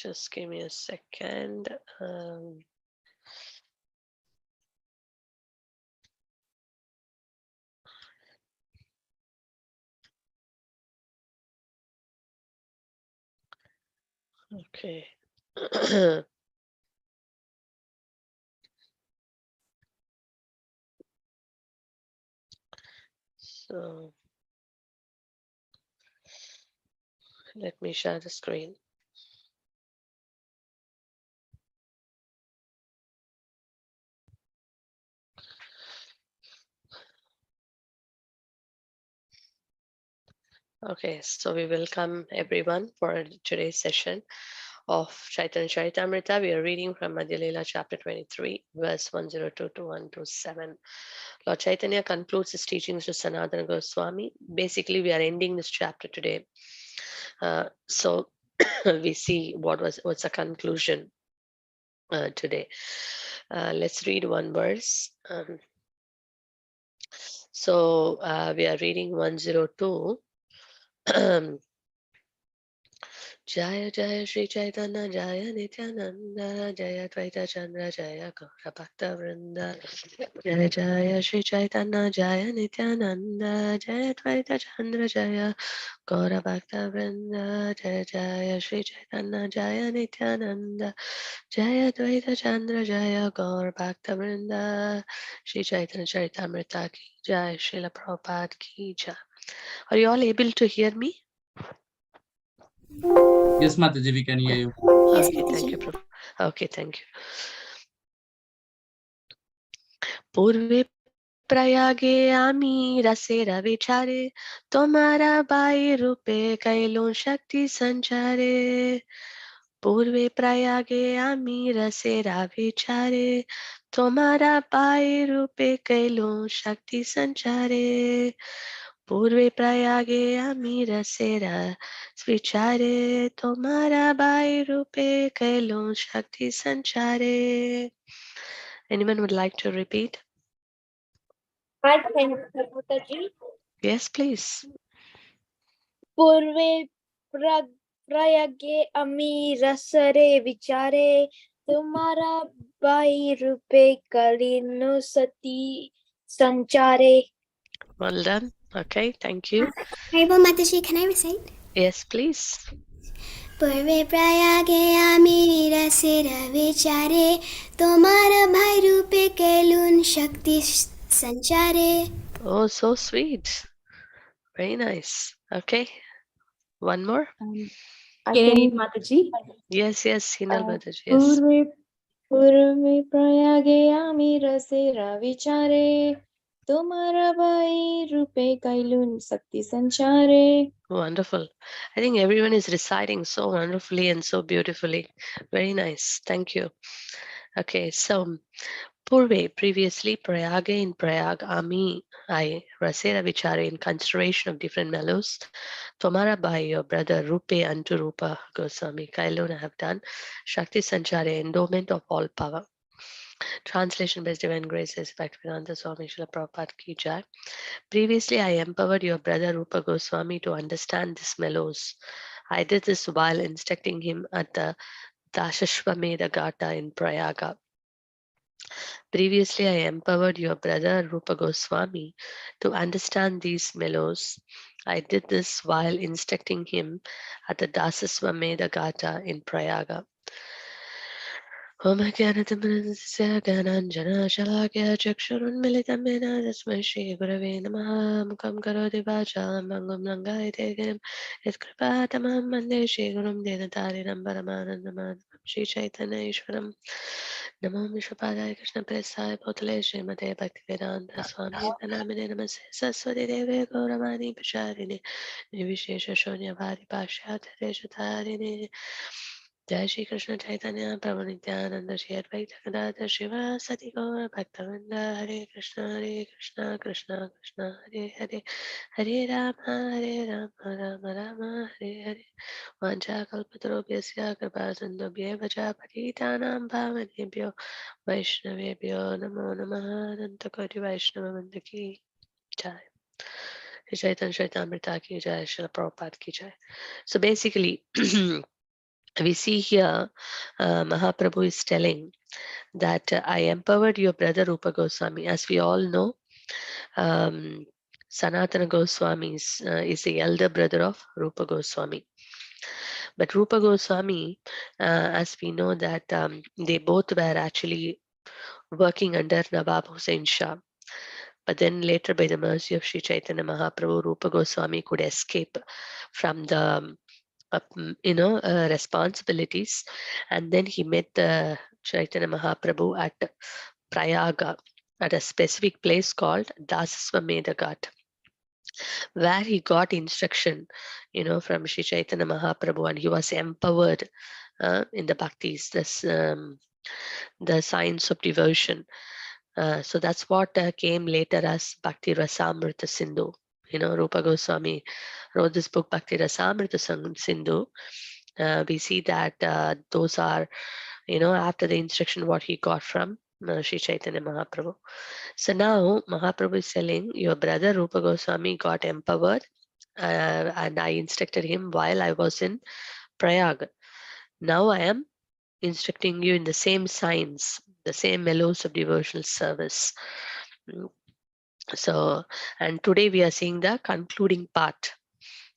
Just give me a second. Okay. So let me share the screen. Okay, so we welcome everyone for today's session of Chaitanya Charitamrita. We are reading from Madhya Leela chapter 23, verse 102 to 127. Lord Chaitanya concludes his teachings to Sanatana Goswami. Basically, we are ending this chapter today. So we see what's the conclusion today. Let's read one verse. So we are reading 102. Jaya Jaya Shri Chaitanya Jaya Nityananda Jaya Dvaita Chandra Jaya Gaura Bhakta Vrinda Jaya Jaya Shri Chaitanya Jaya Nityananda Jaya Dvaita Chandra Jaya Gaura Bhakta Vrinda Jaya Jaya Shri Chaitanya Jaya Nityananda Jaya Dvaita Chandra Jaya Gaura Bhakta Vrinda Shri Chaitanya Charitamrita Ki Jai Srila Prabhupada Ki Jai. Are you all able to hear me? Yes, Mataji, we can hear you. Yes, Okay, thank you, Mataji. Prabhu. Okay, thank you. पूर्वे प्रयागे आमी रसेरा विचारे तुम्हारा बाई रूपे कैलो शक्ति संचारे पूर्वे प्रयागे आमी रसेरा विचारे तुम्हारा बाई रूपे कैलो शक्ति संचारे पूर्वे प्रयागे आमी रसेरा विचारे तुम्हारा बाई रूपे कैलो शक्ति संचारे. Anyone would like to repeat? I can, Mataji. Yes, please. पूर्वे प्रयागे अमी रसरे विचारे तुम्हारा बाई रूपे कलिनो सती संचारे. Well done. Okay, thank you. Haribol Mataji, can I recite? Yes, please. पूर्वे प्रयागे आमी रसेर विचारे तुम्हारा भाई रूपे कैलून शक्ति संचारे. Oh, so sweet. Very nice. Okay. One more. Can Mataji? Yes, Hinal Mataji. Yes. पूर्वे प्रयागे आमी रसेरा विचारे तुम्हारा भाई रूपे कैलून शक्ति संचारे. Wonderful. I think everyone is reciting so wonderfully and so beautifully. Very nice. Thank you. Okay, so Purve, previously Prayaga in Prayag, Ami, I, Rasera Vichare in consideration of different mellows. Tomara Bai, your brother Rupe unto Rupa Goswami, Kailona have done. Shakti Sanchare, endowment of all power. Translation by His Divine Graces, Bhaktivedanta Swami Srila Prabhupada Ki Jai. Previously, I empowered your brother Rupa Goswami to understand these mellows. I did this while instructing him at the Dashashwamedha Gata in Prayaga. Previously, I empowered your brother Rupa Goswami to understand these mellows. I did this while instructing him at the Dasaswamedha Gata in Prayaga. Om Jnanatimirandasya Gyananjana Shalakya Chakshurunmilitam Yena Tasmai Shri Gurave Namaha Mukam Karoti Vachalam Bangam Langayate Girim Yatkripātamam Vande Shri Gurum Denatarinam Paramanandam Shri Chaitanya Ishwaram Namo Vishwapadaya Krishna Prasaya Bhutale Srimate Bhaktivedanta Swami Namine Namaste Saraswati Deve Gauravani Pasharini Nivishesha Shonya Bhari Pashyata Deshatharini Jai Shri Krishna Chaitanya Prabhu Nityananda Shri Advaita Gadadhar Shiva Sati Gaura Bhaktavinda Hare Krishna Krishna Krishna Hare Hare Hare Rama Rama Rama Hare Hare Vancha Kalpatarubhyasya Kripa Sindhubhyev Cha Patitanam Pavanebhyo Vaishnavebhyo Namo Namaha Nantakoti Vaishnava Mandaki Jai Shri Chaitanya Charitamrita Ki Jai Srila Prabhupada Ki Jai. So basically we see here Mahaprabhu is telling that I empowered your brother Rupa Goswami. As we all know, Sanatana Goswami is the elder brother of Rupa Goswami. But Rupa Goswami, as we know that they both were actually working under Nawab Hussain Shah. But then later, by the mercy of Sri Chaitanya Mahaprabhu, Rupa Goswami could escape from the responsibilities, and then he met the Chaitanya Mahaprabhu at Prayaga, at a specific place called Dasaswamedha Ghat, where he got instruction, from Sri Chaitanya Mahaprabhu, and he was empowered in the bhaktis, the science of devotion. So that's what came later as Bhakti Rasamrita Sindhu. Rupa Goswami wrote this book, Bhakti Rasamrita Sindhu. We see that those are, after the instruction what he got from Sri Chaitanya Mahaprabhu. So now Mahaprabhu is telling, your brother Rupa Goswami got empowered, and I instructed him while I was in Prayag. Now I am instructing you in the same science, the same mellows of devotional service. So, and today we are seeing the concluding part.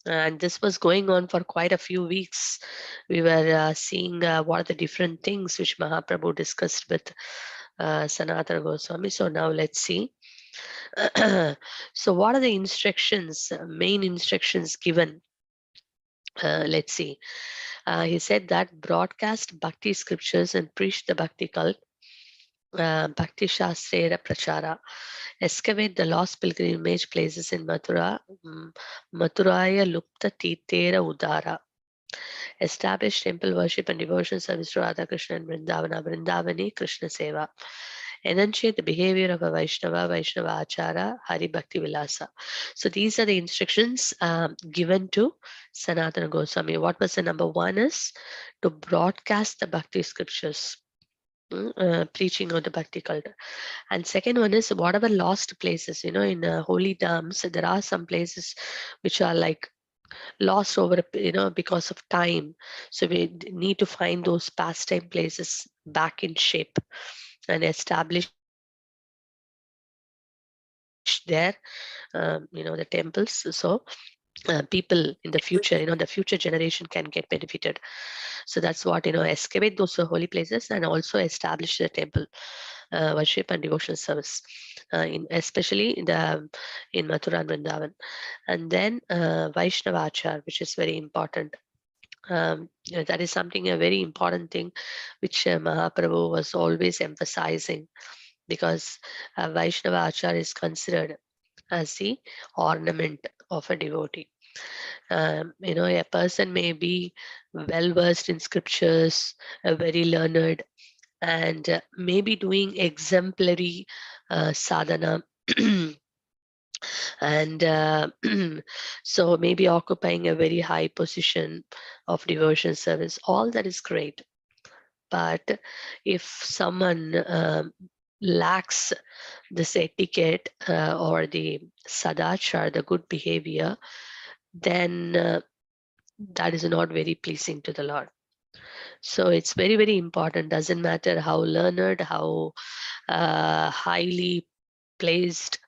And this was going on for quite a few weeks. We were seeing what are the different things which Mahaprabhu discussed with Sanatana Goswami. So now let's see. So what are the instructions, main instructions given? Let's see. He said that broadcast Bhakti scriptures and preach the Bhakti cult, Bhakti Shastrera Prachara, excavate the lost pilgrimage places in Mathura, Mathuraya Lupta Titera Udara, establish temple worship and devotion service to Radha Krishna and Vrindavana, Vrindavani Krishna Seva, enunciate the behavior of a Vaishnava, Vaishnava Achara, Hari Bhakti Vilasa. So these are the instructions given to Sanatana Goswami. What was the number one is to broadcast the Bhakti scriptures. Preaching of the Bhakti culture. And second one is whatever lost places, in holy dhams, there are some places which are like lost over, because of time. So we need to find those pastime places back in shape and establish there, the temples. So people in the future, the future generation can get benefited. So that's what, excavate those holy places and also establish the temple worship and devotional service, especially in Mathura and Vrindavan. And then Vaishnava Achar, which is very important. That is something, a very important thing, which Mahaprabhu was always emphasizing, because Vaishnava Achar is considered as the ornament of a devotee. A person may be well versed in scriptures, very learned, and maybe doing exemplary sadhana. And so maybe occupying a very high position of devotion service. All that is great. But if someone lacks this etiquette or the sadachar, the good behavior, then that is not very pleasing to the Lord. So it's very, very important. Doesn't matter how learned, how highly placed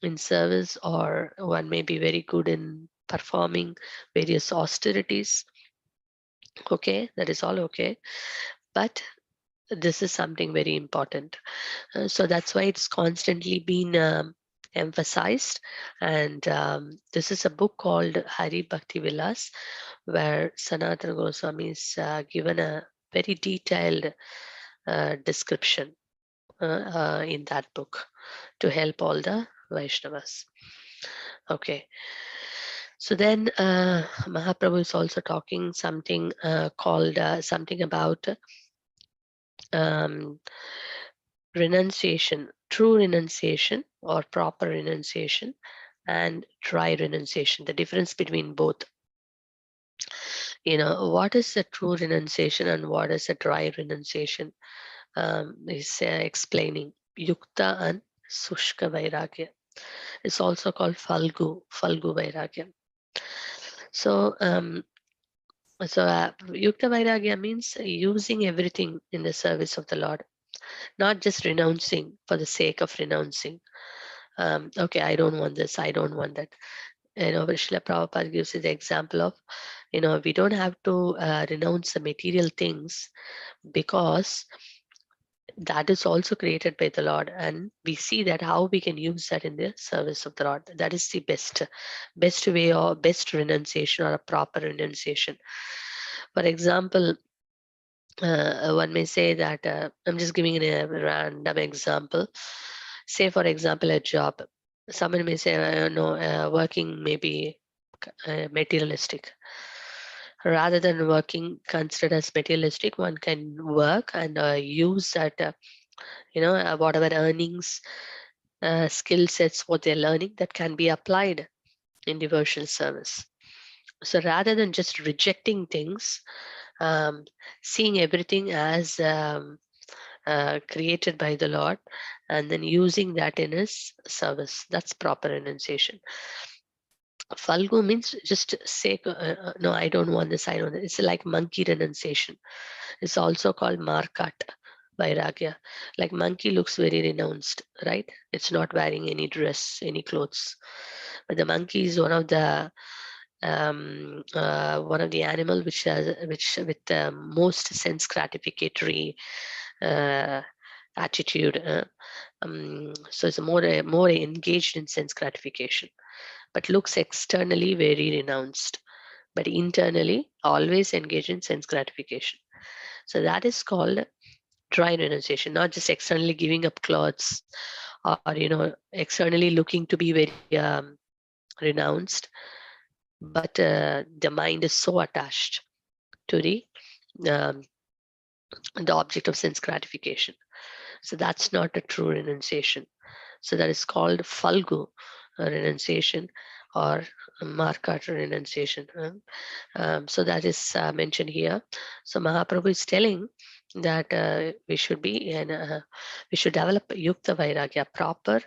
in service, or one may be very good in performing various austerities. Okay, that is all okay. But this is something very important. So that's why it's constantly been emphasized. And this is a book called Hari Bhakti Vilas, where Sanatana Goswami is given a very detailed description in that book to help all the Vaishnavas. Okay. So then Mahaprabhu is also talking something called something about renunciation, true renunciation or proper renunciation, and dry renunciation, the difference between both. What is a true renunciation and what is a dry renunciation? He's explaining Yukta and Sushka Vairagya. It's also called Falgu Vairagya. So So Yukta Vairagya means using everything in the service of the Lord, not just renouncing for the sake of renouncing. Okay, I don't want this, I don't want that. Srila Prabhupada gives the example of, we don't have to renounce the material things, because that is also created by the Lord, and we see that how we can use that in the service of the Lord. That is the best way, or best renunciation, or a proper renunciation. For example, one may say that, I'm just giving a random example. Say, for example, a job. Someone may say, no, working may be materialistic. Rather than working considered as materialistic, one can work and use that, whatever earnings, skill sets, what they're learning, that can be applied in devotional service. So rather than just rejecting things, seeing everything as created by the Lord, and then using that in His service, that's proper renunciation. Falgu means just say, no, I don't want this, I don't. It's like monkey renunciation. It's also called markat vairagya. Like monkey looks very renounced, right? It's not wearing any dress, any clothes. But the monkey is one of the animal which has, which with the most sense gratificatory attitude. So it's more engaged in sense gratification, but looks externally very renounced, but internally always engaged in sense gratification. So that is called dry renunciation, not just externally giving up clothes, or externally looking to be very renounced, but the mind is so attached to um, the object of sense gratification. So that's not a true renunciation. So that is called falgu renunciation, or markat renunciation. So that is mentioned here. So Mahaprabhu is telling that we should be we should develop yukta vairagya, proper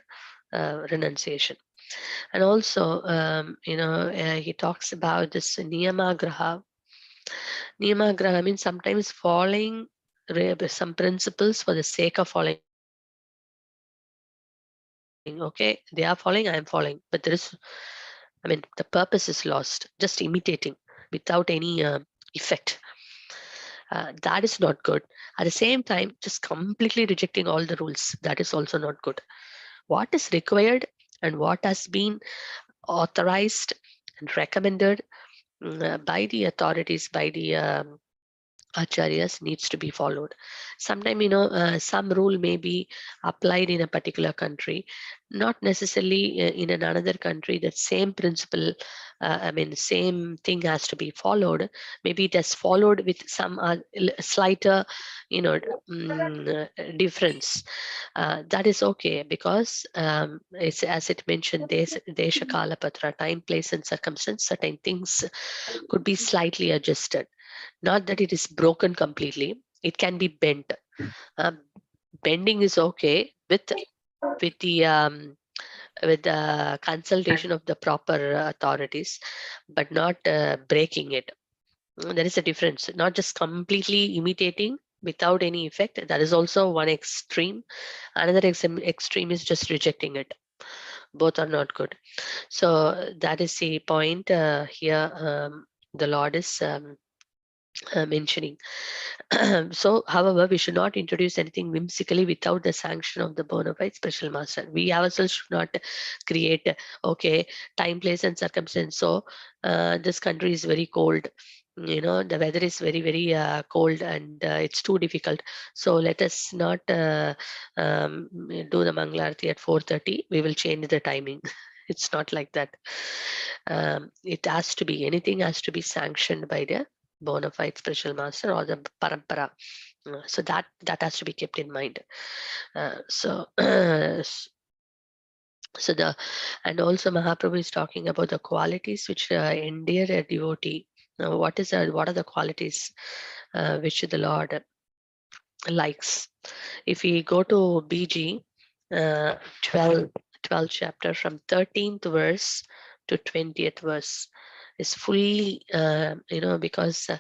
renunciation. And also, he talks about this niyamagraha. Niyamagraha means sometimes following some principles for the sake of following. Okay, they are following, I am following, but the purpose is lost. Just imitating without any effect. That is not good. At the same time, just completely rejecting all the rules, that is also not good. What is required and what has been authorized and recommended by the authorities, by the acharyas, needs to be followed. Sometimes, some rule may be applied in a particular country, not necessarily in another country. That same principle, same thing has to be followed. Maybe it has followed with some slighter, difference. That is okay, because it's, as it mentioned, desha kala patra, time, place, and circumstance. Certain things could be slightly adjusted. Not that it is broken completely. It can be bent. Bending is okay with the consultation of the proper authorities, but not breaking it. There is a difference. Not just completely imitating without any effect. That is also one extreme. Another extreme is just rejecting it. Both are not good. So that is the point here. The Lord is mentioning. So, however, we should not introduce anything whimsically without the sanction of the bona fide special master. We ourselves should not create, okay, time, place, and circumstance. So, this country is very cold. The weather is very, very cold, and it's too difficult. So let us not do the Mangalarti at 4:30. We will change the timing. It's not like that. It has to be, anything has to be sanctioned by the bona fide spiritual master or the parampara. So that has to be kept in mind. And also Mahaprabhu is talking about the qualities which endear a devotee. Now, what are the qualities which the Lord likes? If we go to BG 12th chapter, from 13th verse to 20th verse, is fully, because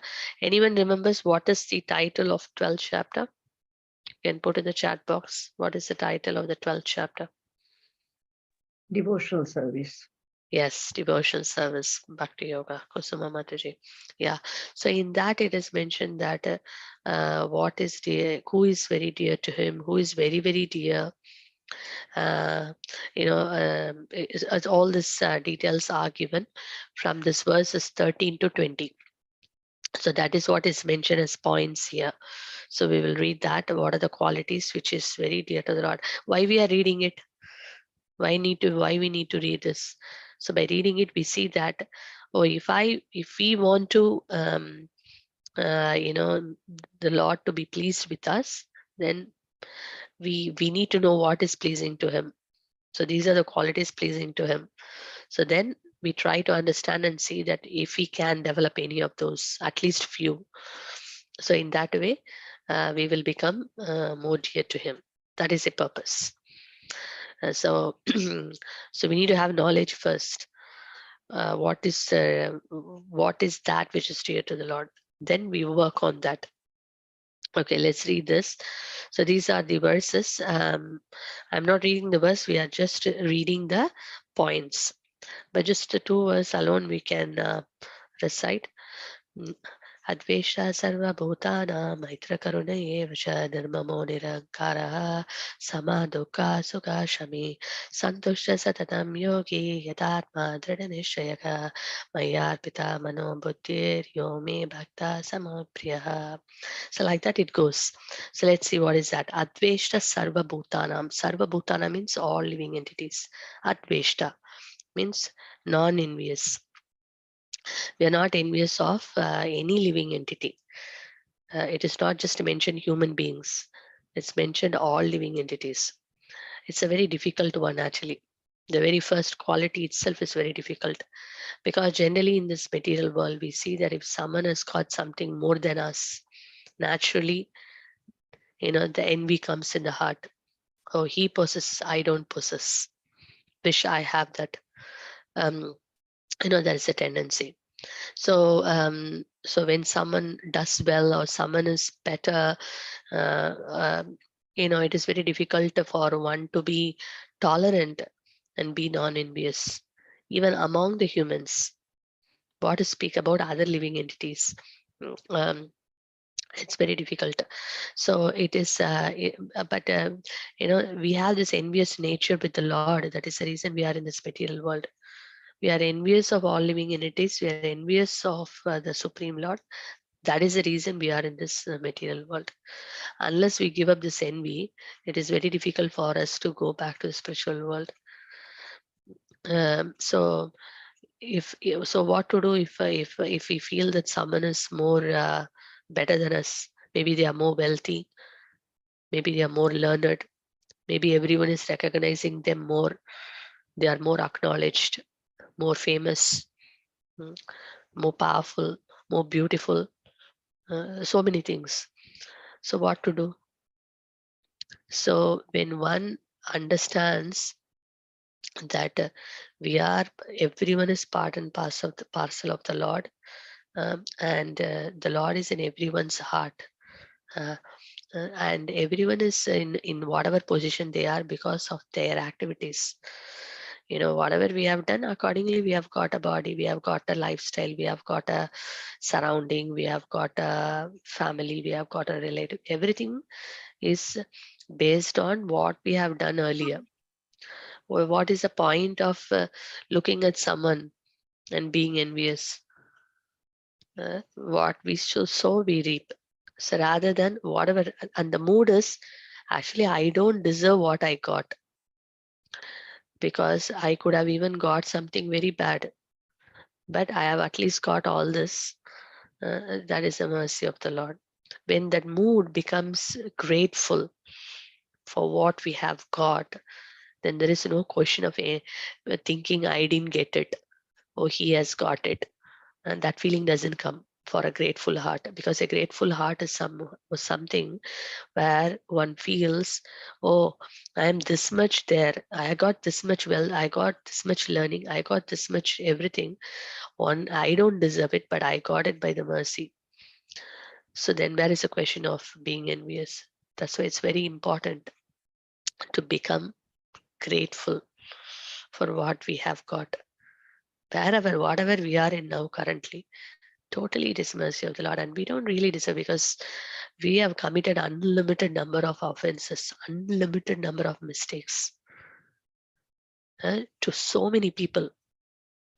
anyone remembers what is the title of 12th chapter? You can put in the chat box. What is the title of the 12th chapter? Devotional service. Yes, devotion service, Bhakti Yoga, Kusuma Mataji. Yeah. So in that it is mentioned that what is dear, who is very dear to him, who is very, very dear. As all these details are given from this verses 13 to 20. So that is what is mentioned as points here. So we will read that. What are the qualities which is very dear to the Lord? Why we are reading it? Why we need to read this? So by reading it, we see that, if we want to, the Lord to be pleased with us, then we need to know what is pleasing to Him. So these are the qualities pleasing to Him. So then we try to understand and see that if we can develop any of those, at least few. So in that way, we will become more dear to Him. That is the purpose. So we need to have knowledge first. What is that which is dear to the Lord? Then we work on that. Okay, let's read this. So these are the verses. I'm not reading the verse. We are just reading the points. But just the 2 verse alone we can recite. Advesha sarvabhutana maitrakaruna eva cha nirmamo nirankara samadukha sukha shami santushta satatam yogi yadatma dridhanishayaka mayarpita mano buddhir yomi bhakta samapriyaha. So like that it goes. So let's see what is that. Adveshta sarvabhutanam. Sarvabhutana means all living entities. Adveshta means non-envious. We are not envious of any living entity. It is not just mentioned human beings. It's mentioned all living entities. It's a very difficult one actually. The very first quality itself is very difficult, because generally in this material world we see that if someone has got something more than us, naturally, the envy comes in the heart. Oh, he possesses, I don't possess. Wish I have that. There is a tendency. So when someone does well or someone is better, it is very difficult for one to be tolerant and be non-envious, even among the humans. What to speak about other living entities? It's very difficult. So it is, we have this envious nature with the Lord. That is the reason we are in this material world. We are envious of all living entities. We are envious of the Supreme Lord. That is the reason we are in this material world. Unless we give up this envy, it is very difficult for us to go back to the spiritual world. So what to do if we feel that someone is more better than us? Maybe they are more wealthy. Maybe they are more learned. Maybe everyone is recognizing them more. They are more acknowledged, more famous, more powerful, more beautiful. So many things. So what to do? So when one understands that everyone is part and parcel of the Lord, and the Lord is in everyone's heart, and everyone is in whatever position they are because of their activities. Whatever we have done, accordingly we have got a body, we have got a lifestyle, we have got a surrounding, we have got a family, we have got a relative. Everything is based on what we have done earlier. Well, what is the point of looking at someone and being envious? What we sow, we reap. So rather than whatever, and the mood is, actually I don't deserve what I got, because I could have even got something very bad, but I have at least got all this. That is the mercy of the Lord. When that mood becomes grateful for what we have got, then there is no question of thinking I didn't get it or he has got it, and that feeling doesn't come. for a grateful heart, because a grateful heart is something where one feels, oh, I am this much there, I got this much well, I got this much learning, I got this much everything. I don't deserve it, but I got it by the mercy. So then where is the question of being envious? That's why it's very important to become grateful for what we have got. Wherever, whatever we are in now currently, totally it is mercy of the Lord, and we don't really deserve, because we have committed unlimited number of offenses, unlimited number of mistakes to so many people,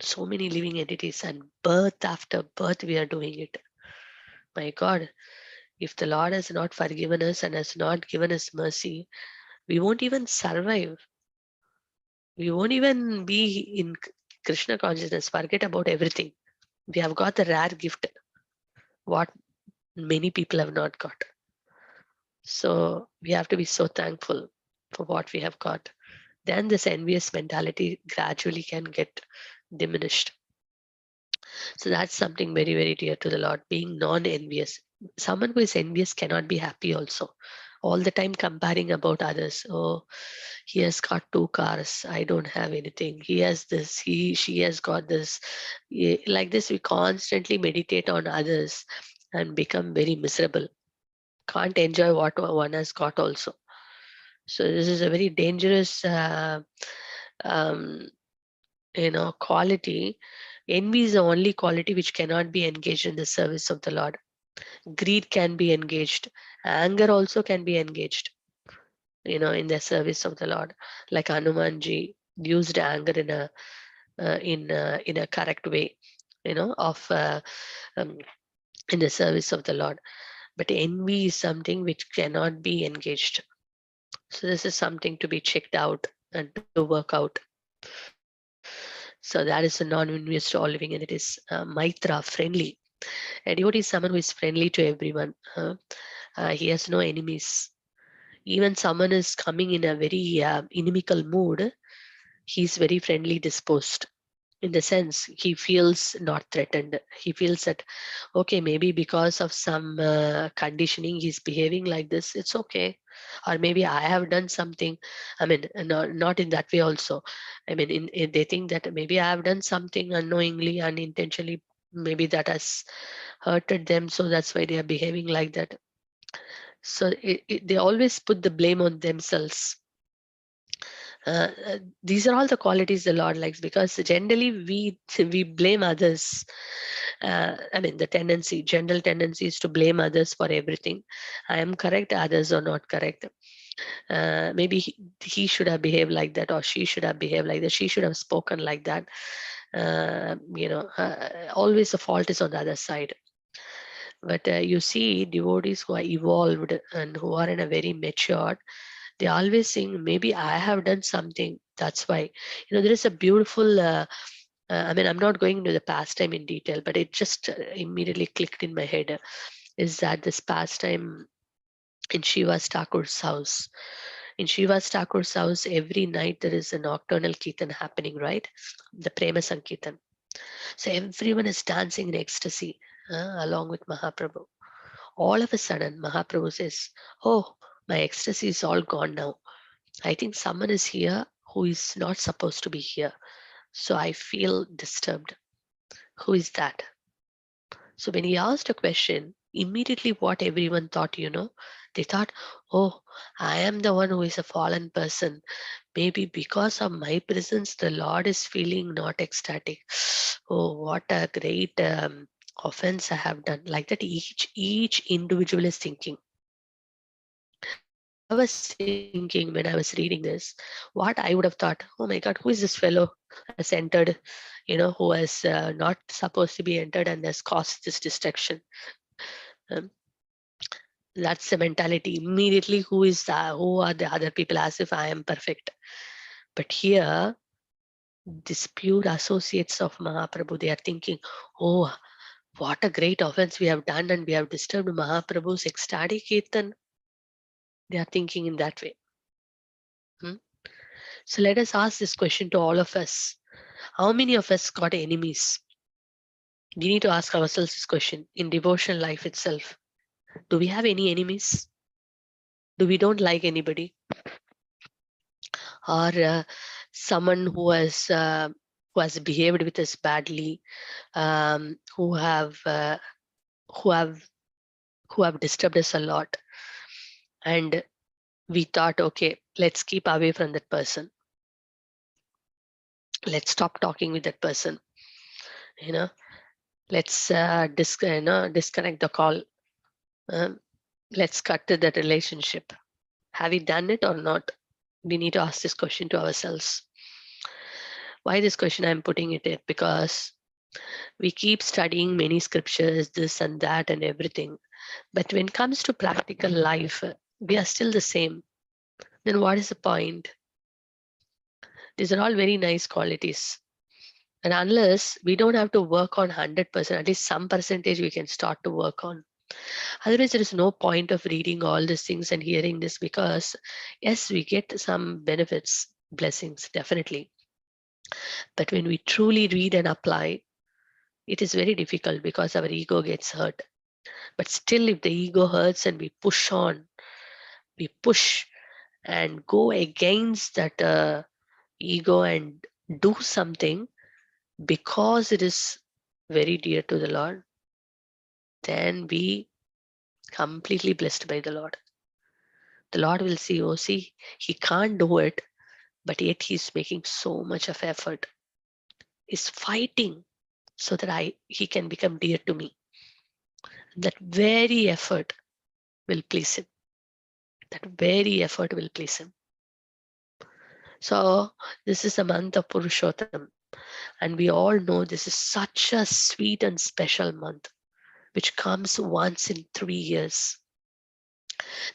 so many living entities, and birth after birth we are doing it. My God, if the Lord has not forgiven us and has not given us mercy, we won't even survive. We won't even be in Krishna consciousness. Forget about everything. We have got the rare gift, what many people have not got. So we have to be so thankful for what we have got. Then this envious mentality gradually can get diminished. So that's something very, very dear to the Lord, being non-envious. Someone who is envious cannot be happy also. All the time comparing about others. Oh, he has got 2 cars, I don't have anything. He has this, she has got this. Like this, we constantly meditate on others and become very miserable. Can't enjoy what one has got also. So this is a very dangerous quality. Envy is the only quality which cannot be engaged in the service of the Lord. Greed can be engaged. Anger also can be engaged, in the service of the Lord. Like Hanumanji used anger in a correct way, in the service of the Lord. But envy is something which cannot be engaged. So this is something to be checked out and to work out. So that is a non-envious to all living, and it is Maitra, friendly. A devotee is someone who is friendly to everyone. He has no enemies. Even someone is coming in a very inimical mood, he's very friendly disposed. In the sense, he feels not threatened. He feels that, okay, maybe because of some conditioning, he's behaving like this. It's okay. Or maybe I have done something. I mean, not in that way also. I mean, they think that maybe I have done something unknowingly, unintentionally. Maybe that has hurted them. So that's why they are behaving like that. So they always put the blame on themselves. These are all the qualities the Lord likes, because generally we blame others. I mean, the general tendency is to blame others for everything. I am correct, others are not correct. Maybe he should have behaved like that, or she should have behaved like that. She should have spoken like that. Always the fault is on the other side. But you see devotees who are evolved and who are in a very matured, they always think maybe I have done something, that's why. There is a beautiful I mean, I'm not going into the pastime in detail, but it just immediately clicked in my head, is that this pastime in Shiva's Thakur's house. In Shiva's Thakur's house, every night there is a nocturnal kirtan happening, right? The Prema Sankirtan. So everyone is dancing in ecstasy along with Mahaprabhu. All of a sudden, Mahaprabhu says, oh, my ecstasy is all gone now. I think someone is here who is not supposed to be here. So I feel disturbed. Who is that? So when he asked a question, immediately what everyone thought, they thought, oh, I am the one who is a fallen person. Maybe because of my presence, the Lord is feeling not ecstatic. Oh, what a great offense I have done. Like that, each individual is thinking. I was thinking when I was reading this, what I would have thought, oh my God, who is this fellow has entered, who has not supposed to be entered and has caused this destruction. That's the mentality. Immediately, who are the other people, as if I am perfect. But here, these pure associates of Mahaprabhu, they are thinking, oh, what a great offense we have done, and we have disturbed Mahaprabhu's ecstatic kirtan. They are thinking in that way. So let us ask this question to all of us. How many of us got enemies? We need to ask ourselves this question in devotional life itself. Do we have any enemies? Do we don't like anybody? Or someone who has behaved with us badly, who have who have who have disturbed us a lot, and we thought, okay, let's keep away from that person. Let's stop talking with that person. You know, let's disconnect the call. Let's cut to that relationship. Have we done it or not? We need to ask this question to ourselves. Why this question I'm putting it? Because we keep studying many scriptures, this and that and everything. But when it comes to practical life, we are still the same. Then what is the point? These are all very nice qualities. And unless we don't have to work on 100%, at least some percentage we can start to work on. Otherwise, there is no point of reading all these things and hearing this, because yes, we get some benefits, blessings, definitely. But when we truly read and apply, it is very difficult because our ego gets hurt. But still, if the ego hurts and we push on, we push and go against that ego and do something because it is very dear to the Lord, then we completely blessed by the Lord. The Lord will see, oh, see, he can't do it, but yet he's making so much of effort. He's fighting so that he can become dear to me. That very effort will please him. That very effort will please him. So this is a month of Purushottam, and we all know this is such a sweet and special month, which comes once in 3 years.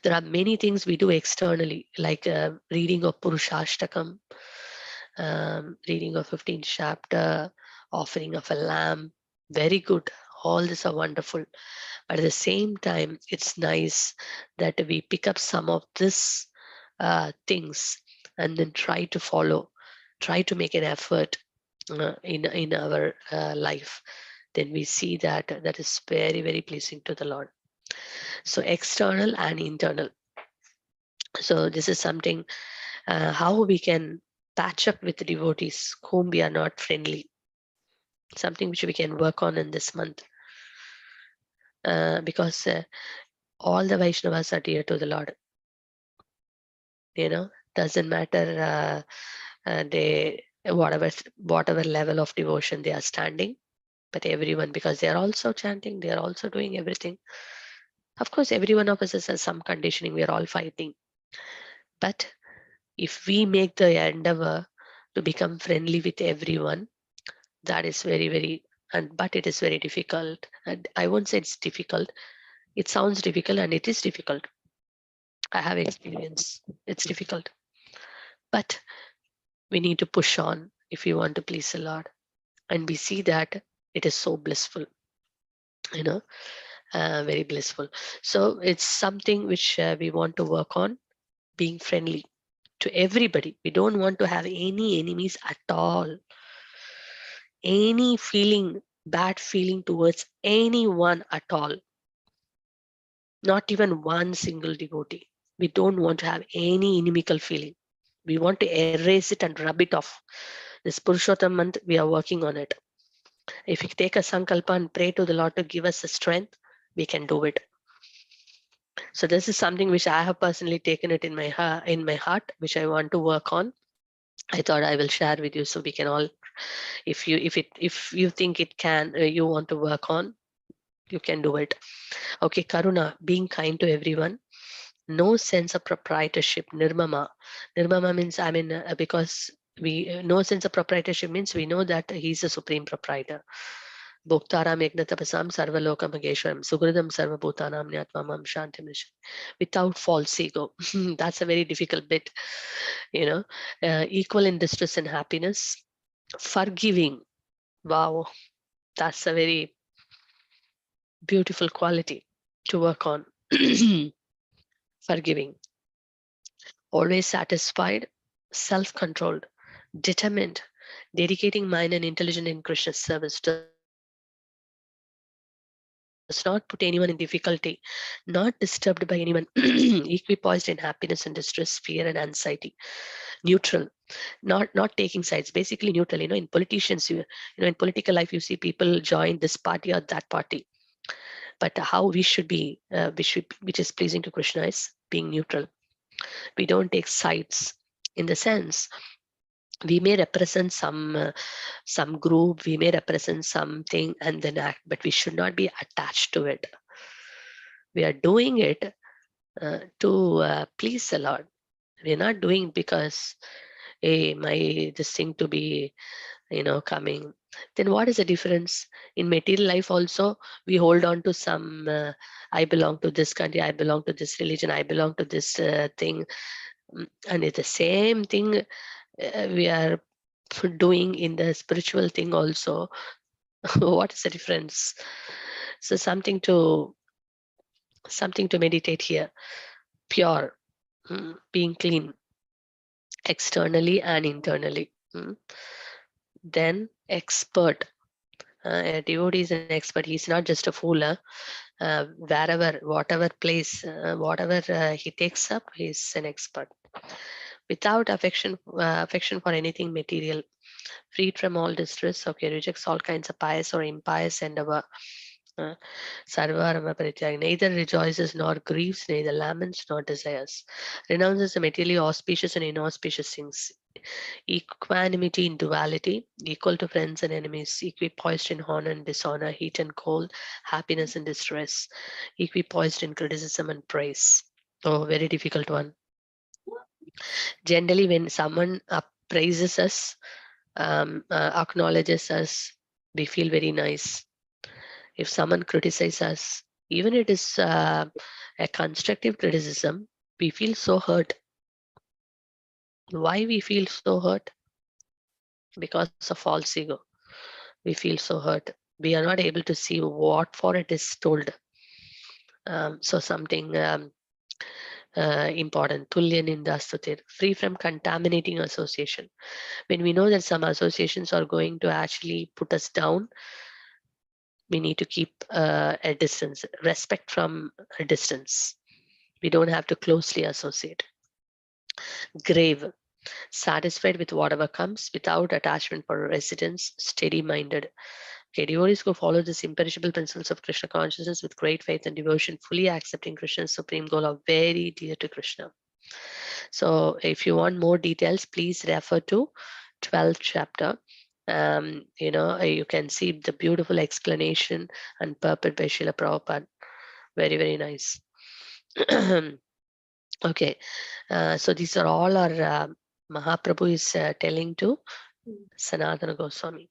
There are many things we do externally, like reading of Purushashtakam, reading of 15th chapter, offering of a lamb. Very good. All these are wonderful. But at the same time, it's nice that we pick up some of this things and then try to follow, try to make an effort in our life. Then we see that that is very, very pleasing to the Lord. So external and internal. So this is something how we can patch up with the devotees whom we are not friendly. Something which we can work on in this month. Because all the Vaishnavas are dear to the Lord. You know, doesn't matter they whatever level of devotion they are standing, but everyone, because they are also chanting, they are also doing everything. Of course, every one of us has some conditioning. We are all fighting. But if we make the endeavor to become friendly with everyone, that is very, very, but it is very difficult. And I won't say it's difficult. It sounds difficult, and it is difficult. I have experience. It's difficult. But we need to push on if we want to please the Lord. And we see that it is so blissful, you know, very blissful. So it's something which we want to work on, being friendly to everybody. We don't want to have any enemies at all. Any feeling, bad feeling towards anyone at all. Not even one single devotee. We don't want to have any inimical feeling. We want to erase it and rub it off. This Purushottam month, we are working on it. If we take a sankalpa and pray to the Lord to give us the strength, we can do it. So this is something which I have personally taken it in my heart, which I want to work on. I thought I will share with you so we can all, if you think it can, you want to work on, you can do it. Okay, Karuna, being kind to everyone. No sense of proprietorship, nirmama. Nirmama means, because no sense of proprietorship means we know that he's the supreme proprietor. Bhoktaram Yagnatapasam Sarvalokam Mageshwaram Sugridam Sarvabhutanam Nyatmamam Shantim. Without false ego. That's a very difficult bit, you know. Equal in distress and happiness. Forgiving. Wow, that's a very beautiful quality to work on. Forgiving. Always satisfied, self-controlled, determined, dedicating mind and intelligence in Krishna's service to not put anyone in difficulty, not disturbed by anyone, equipoised in happiness and distress, fear and anxiety, neutral, not taking sides, basically neutral. In politicians, in political life, you see people join this party or that party, but how we should be, which is pleasing to Krishna, is being neutral. We don't take sides, in the sense we may represent some group, we may represent something and then act, but we should not be attached to it. We are doing it to please the Lord. We're not doing because, hey, this thing to be, coming. Then what is the difference? In material life also, we hold on to some, I belong to this country, I belong to this religion, I belong to this thing. And it's the same thing we are doing in the spiritual thing also. What is the difference? So something to meditate here. Pure, being clean, externally and internally. Then expert. A devotee is an expert. He's not just a fool. Wherever, whatever place, whatever he takes up, he's an expert. Without affection for anything material, freed from all distress. Okay, rejects all kinds of pious or impious endeavor. Sarvarama Parityaga, neither rejoices nor grieves, neither laments nor desires. Renounces the materially auspicious and inauspicious things. Equanimity in duality, equal to friends and enemies, equipoised in honor and dishonor, heat and cold, happiness and distress, equipoised in criticism and praise. Oh, very difficult one. Generally, when someone praises us, acknowledges us, we feel very nice. If someone criticizes us, even it is a constructive criticism, we feel so hurt. Why we feel so hurt? Because of false ego. We feel so hurt. We are not able to see what for it is told. So something important. Tulya nindastutir, free from contaminating association. When we know that some associations are going to actually put us down, we need to keep a distance, respect from a distance. We don't have to closely associate. Grave, satisfied with whatever comes, without attachment for residence, steady-minded. Okay, devotees who follow this imperishable principles of Krishna consciousness with great faith and devotion, fully accepting Krishna's supreme goal, are very dear to Krishna. So if you want more details, please refer to 12th chapter. You can see the beautiful explanation and purport by Srila Prabhupada. Very, very nice. Okay, so these are all our Mahaprabhu is telling to Sanatana Goswami.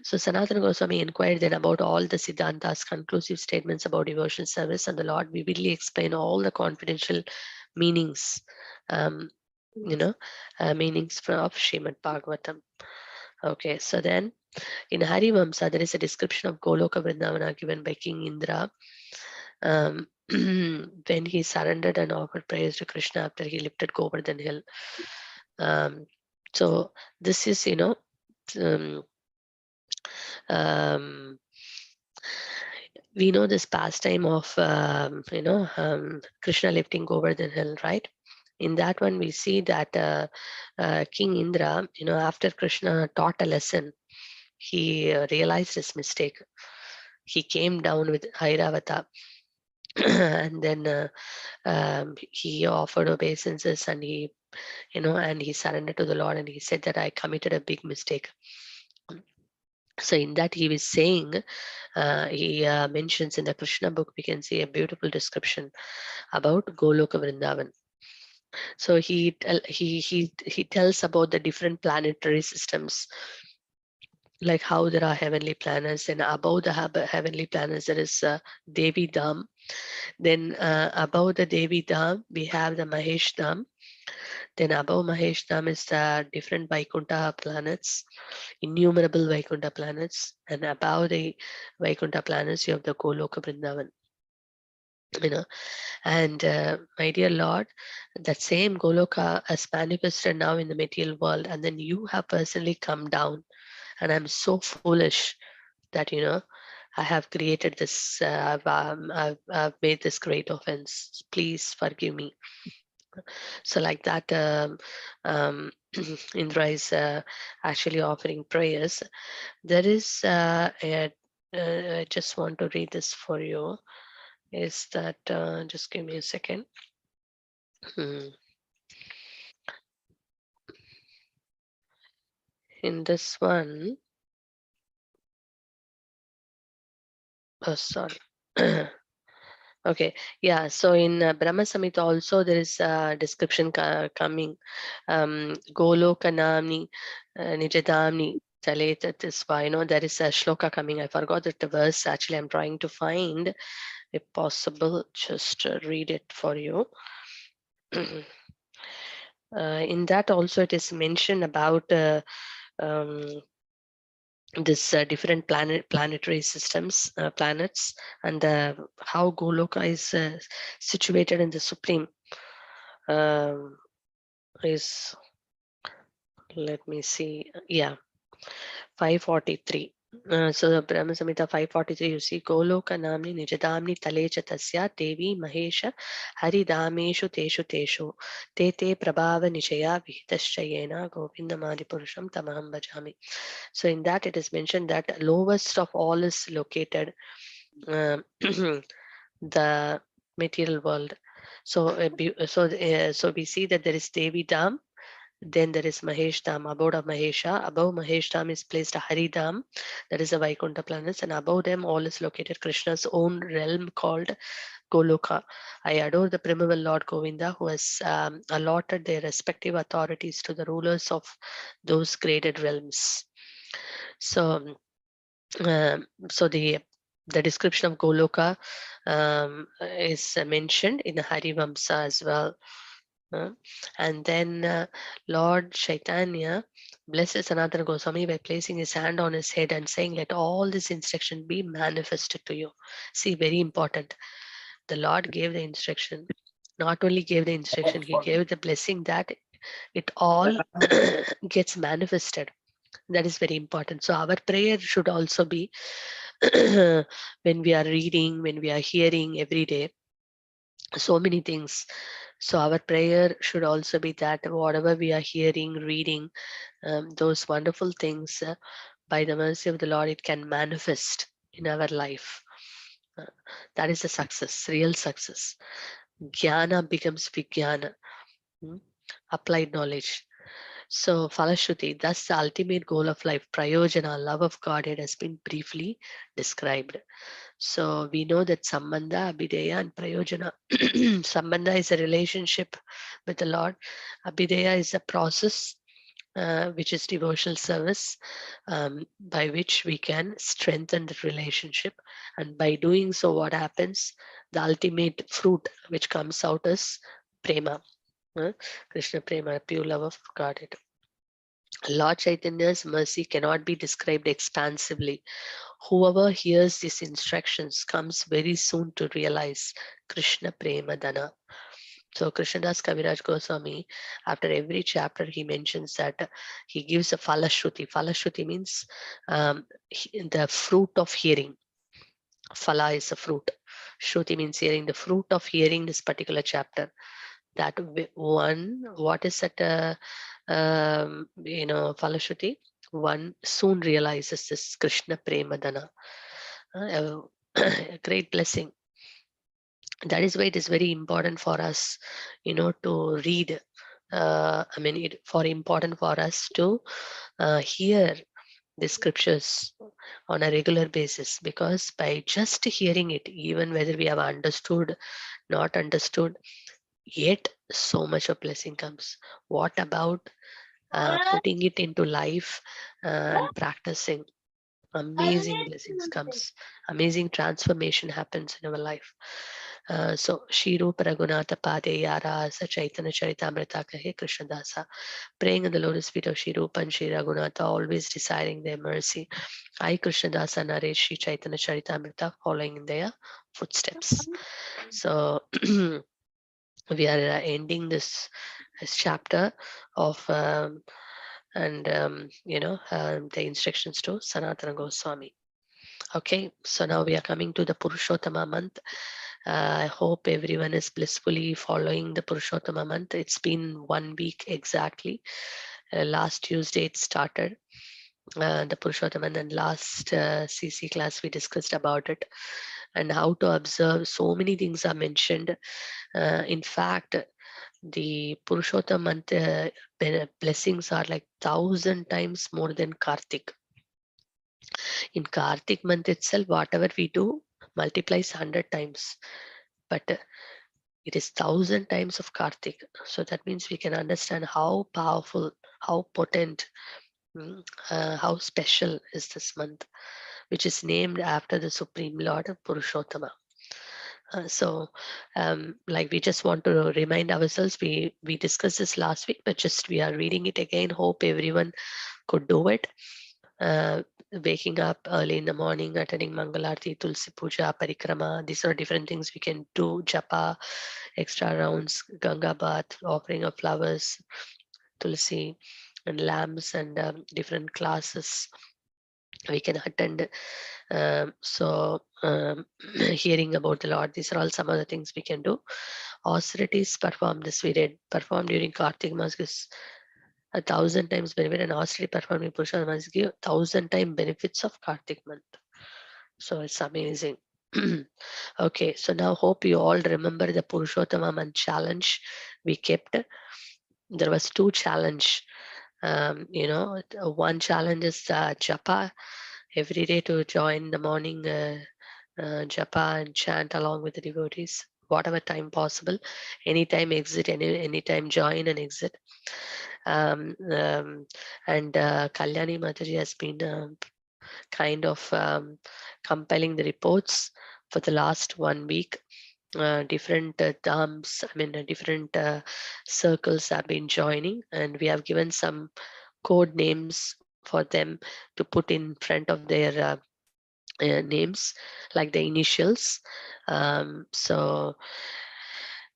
So Sanatana Goswami inquired then about all the Siddhanta's conclusive statements about devotion service, and the Lord vividly explained all the confidential meanings, meanings of Srimad Bhagavatam. Okay, so then in Harivamsa, there is a description of Goloka Vrindavana given by King Indra. When he surrendered and offered prayers to Krishna after he lifted Govardhan hill. So this is, we know this pastime of, Krishna lifting Govardhan hill, right? In that one, we see that King Indra, after Krishna taught a lesson, he realized his mistake. He came down with Airavata. And then he offered obeisances, and he surrendered to the Lord, and he said that I committed a big mistake. So in that he was saying, he mentions in the Krishna book, we can see a beautiful description about Goloka Vrindavan. So he tells about the different planetary systems, like how there are heavenly planets, and above the heavenly planets there is Devi Dham. Then above the Devi Dham we have the Mahesh Dham. Then above Mahesh Dham is the different Vaikuntha planets, innumerable Vaikuntha planets, and above the Vaikuntha planets you have the Goloka Vrindavan. And my dear Lord, that same Goloka has manifested now in the material world, and then you have personally come down, and I'm so foolish that I have created this, I've made this great offense. Please forgive me. So like that, Indra is actually offering prayers. There is I just want to read this for you. Is that just give me a second. In this one, oh sorry. Okay, yeah. So in Brahma Samhita also there is a description coming. Golokanamni Nijadamni Chaletat is why, you know, there is a shloka coming. I forgot that the verse. Actually, I'm trying to find, if possible, just read it for you. In that also it is mentioned about um, this different planetary systems, planets, and how Goloka is situated in the supreme. Is, let me see, yeah, 543. So the Brahma Samhita 543, you see, Goloka namni nijadamni talecha tasya devi mahesha haridameshu teshu teshu te te prabhava nishaya vihitaschayena govindamadi purusham tamaham bhajami. So in that it is mentioned that lowest of all is located the material world. So so we see that there is Devi Dham, then there is Mahesh Dham, abode of Mahesha. Above Mahesh Dham is placed a Hari Dham, that is a Vaikuntha planets, and above them all is located Krishna's own realm called Goloka. I adore the primeval Lord Govinda, who has allotted their respective authorities to the rulers of those graded realms. So, so the description of Goloka is mentioned in the Harivamsa as well. And then Lord Chaitanya blesses Sanatana Goswami by placing his hand on his head and saying, "Let all this instruction be manifested to you." See, very important. The Lord gave the instruction. Not only gave the instruction, he gave the blessing that it all gets manifested. That is very important. So our prayer should also be when we are reading, when we are hearing every day, so many things. So our prayer should also be that whatever we are hearing, reading, those wonderful things, by the mercy of the Lord, it can manifest in our life. That is a success, real success. Jnana becomes Vijnana, applied knowledge. So Falashruti, thus the ultimate goal of life, Prayojana, love of Godhead, has been briefly described. So we know that Sambandha, Abhideya, and Prayojana. Sambandha is a relationship with the Lord. Abhideya is a process, which is devotional service, by which we can strengthen the relationship. And by doing so, what happens? The ultimate fruit which comes out is prema. Krishna prema, pure love of Godhead. Lord Chaitanya's mercy cannot be described expansively. Whoever hears these instructions comes very soon to realize Krishna Prema Dana. So Krishnadas Kaviraj Goswami, after every chapter, he mentions that he gives a Falashruti. Falashruti means the fruit of hearing. Phala is a fruit. Shruti means hearing, the fruit of hearing this particular chapter. That one, what is that, Falashruti? One soon realizes this Krishna Premadana. A great blessing. That is why it is very important for us, to read. Important for us to hear the scriptures on a regular basis, because by just hearing it, even whether we have understood, not understood, yet so much of blessing comes. What about putting it into life and practicing? Amazing blessings comes, amazing transformation happens in our life. So Shri Rupa Raghunatha Pade Yara Sa Chaitanya Charitamrita Kahe Krishnadasa, praying in the lotus feet of Shri Rupa and Shri Raghunatha, always desiring their mercy. I Krishnadasa narrate Shri Chaitanya Charitamrita, following in their footsteps. So we are ending this chapter of the instructions to Sanatana Goswami. Okay, so now we are coming to the Purushottama month. I hope everyone is blissfully following the Purushottama month. It's been 1 week exactly. Last Tuesday it started, the Purushottama, and last CC class we discussed about it and how to observe. So many things are mentioned. In fact, the Purushottama month blessings are like 1,000 times more than Kartik. In Kartik month itself, whatever we do multiplies 100 times, but it is 1,000 times of Kartik. So that means we can understand how powerful, how potent, how special is this month, which is named after the Supreme Lord of Purushottama. Like we just want to remind ourselves, we discussed this last week, but just we are reading it again. Hope everyone could do it. Waking up early in the morning, attending Mangalarti, Tulsi Puja, Parikrama. These are different things we can do. Japa, extra rounds, Ganga bath, offering of flowers, Tulsi, and lamps, and different classes we can attend. Hearing about the Lord, these are all some of the things we can do. Austerities performed, this we did, performed during Kartik Mass is 1,000 times benefit, and austerity performed in Purushottama Mass give 1,000 times benefits of Kartik month. So it's amazing. Okay, so now hope you all remember the Purushottama month challenge we kept. There was 2 challenge. One challenge is japa every day, to join the morning japa and chant along with the devotees, whatever time possible. Anytime exit, anytime join and exit. And Kalyani Mataji has been kind of compiling the reports for the last 1 week. Different dhammas, different circles have been joining, and we have given some code names for them to put in front of their names, like the initials. So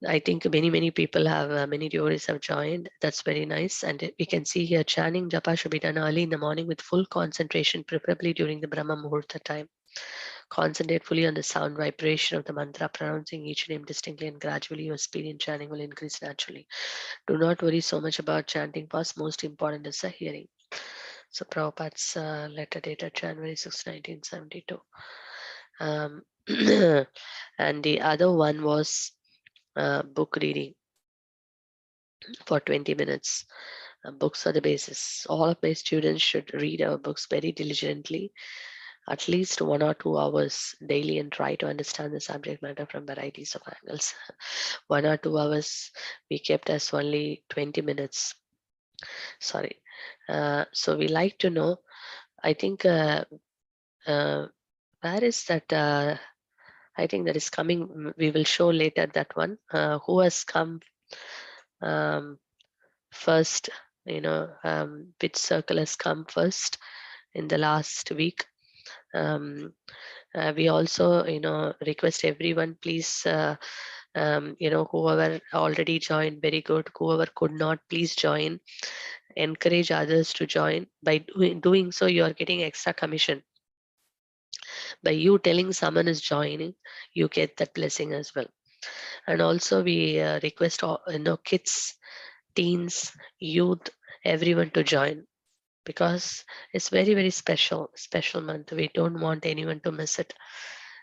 I think many people have, many devotees have joined. That's very nice. And we can see here, chanting japa should be done early in the morning with full concentration, preferably during the Brahma Muhurta time. Concentrate fully on the sound vibration of the mantra, pronouncing each name distinctly, and gradually your speed in chanting will increase naturally. Do not worry so much about chanting fast. Most important is the hearing. So Prabhupada's letter dated January 6, 1972. And the other one was book reading for 20 minutes. Books are the basis. All of my students should read our books very diligently, at least 1 or 2 hours daily, and try to understand the subject matter from varieties of angles. 1 or 2 hours we kept as only 20 minutes. Sorry. So we like to know, I think, where is that? I think that is coming. We will show later that one. Who has come first? Which circle has come first in the last week? We also, request everyone, please, whoever already joined, very good. Whoever could not, please join. Encourage others to join. By doing so, you are getting extra commission. By you telling someone is joining, you get that blessing as well. And also we request all, kids, teens, youth, everyone to join, because it's very special month. We don't want anyone to miss it,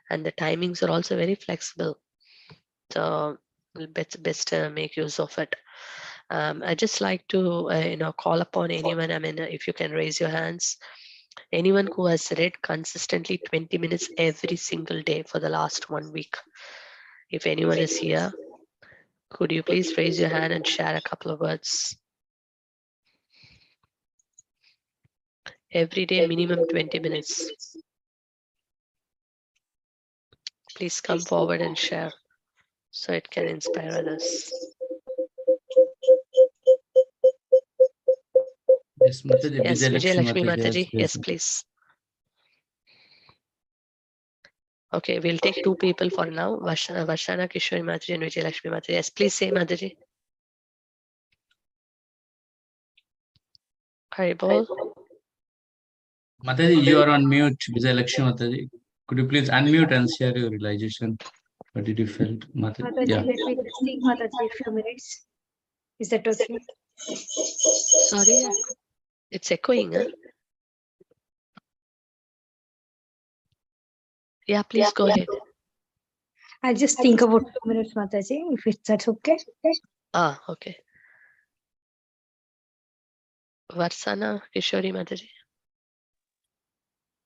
and the timings are also very flexible, so best make use of it. I just like to call upon anyone. If you can raise your hands, anyone who has read consistently 20 minutes every single day for the last 1 week. If anyone is here, could you please raise your hand and share a couple of words? Every day, minimum 20 minutes. Please come forward and share so it can inspire others. Yes, Mataji. Yes, Vijay Lakshmi Mataji. Yes, please. please. Okay, we'll take 2 people for now. Vashana Kishori Mataji and Vijay Lakshmi Mataji. Yes, please say Mataji. Haribol. Mataji, you are on mute. Vijay Lakshmi Mataji. Could you please unmute and share your realization? What did you felt, Mataji? Mataji, Yeah. let me just think, Mataji, a few minutes. Is that okay? Sorry, it's echoing, huh? Yeah, please go ahead. I'll just think about 2 minutes, Mataji, if that's okay. Ah, okay. Varsana Kishori Mataji.